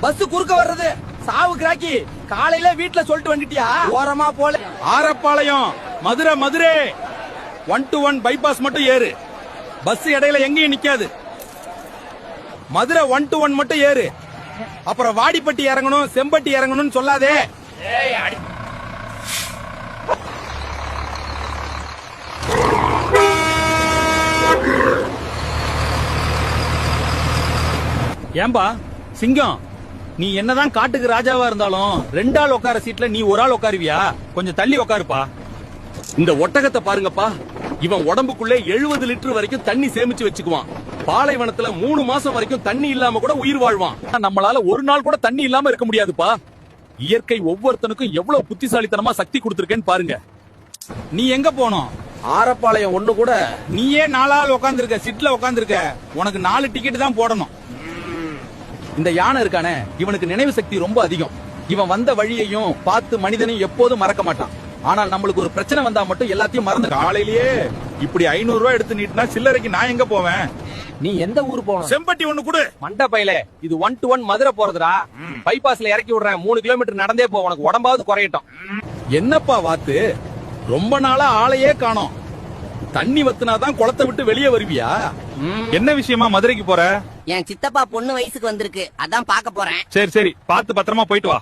Bus குறுக்க வர்றது சாவு கிராக்கி. காலையில வீட்டுல சொல்லிட்டு வந்துட்டியா? ஓரமா போல. ஆரப்பாளையம் மதுரை மதுரை 121 பைபாஸ் மட்டும் ஏறு. பஸ் இடையில எங்கேயும் நிக்காது. மதுரை 121 மட்டும் ஏறு. அப்புறம் வாடிப்பட்டி இறங்கணும், செம்பட்டி இறங்கணும்னு சொல்லாதே. ஏம்பா சிங்கம், நீ என்னதான் காட்டுக்கு ராஜாவா இருந்தாலும் 2 ஆள் உட்கார சீட்ல நீ ஒரு ஆள் உட்காருவியா? கொஞ்சம் தள்ளி உட்காருப்பா. இந்த ஒட்டகத்தை பாருங்கப்பா, இவன் உடம்புக்குள்ள 70 லிட்டர் வரைக்கும் தண்ணி சேமிச்சு வச்சுக்குவான். பாலைவனத்துல 3 மாசம் வரைக்கும் தண்ணி இல்லாம கூட உயிர் வாழ்வான். நம்மளால ஒரு நாள் கூட தண்ணி இல்லாம இருக்க முடியாதுப்பா. இயற்கை ஒவ்வொருத்தனுக்கும் எவ்வளவு புத்திசாலித்தனமா சக்தி கொடுத்திருக்கேன்னு பாருங்க. நீ எங்க போனோம்? ஆரப்பாளையம் ஒண்ணு கூட. நீயே 4 ஆள் உட்கார்ந்திருக்க, சீட்ல உட்கார்ந்திருக்க. உனக்கு 4 டிக்கெட் தான் போடணும். இந்த யானை இருக்கானே, இவனுக்கு நினைவு சக்தி ரொம்ப அதிகம். இவன் வந்த வழியையும் பார்த்து மனிதனையும் எப்போதும் மறக்க மாட்டான். ஆனால் நம்மளுக்கு ஒரு பிரச்சனை வந்தா மட்டும் எல்லாத்தையும் மறந்து. காலையிலேயே இப்படி 500 ரூபாய் எடுத்து நீட்டினா சில்லறைக்கு நான் எங்க போவேன்? நீ எந்த ஊர் போகணும்? செம்பட்டி ஒண்ணு கொடு. மண்ட பையில, இது 121 மதுரை போறதுடா. பைபாஸ்ல இறக்கி விடுறேன். 3 கிலோமீட்டர் நடந்தே போ, உனக்கு உடம்பாவது குறையட்டும். என்னப்பா வாத்து, ரொம்ப நாளா ஆளையே காணோம். தண்ணி வத்துனாதான் குளத்தை விட்டு வெளியே வருவியா? என்ன விஷயமா மதுரைக்கு போற? என் சித்தப்பா பொண்ணு வயசுக்கு வந்திருக்கு, அதான் பாக்க போறேன். சரி சரி, பார்த்து பத்திரமா போயிட்டு வா.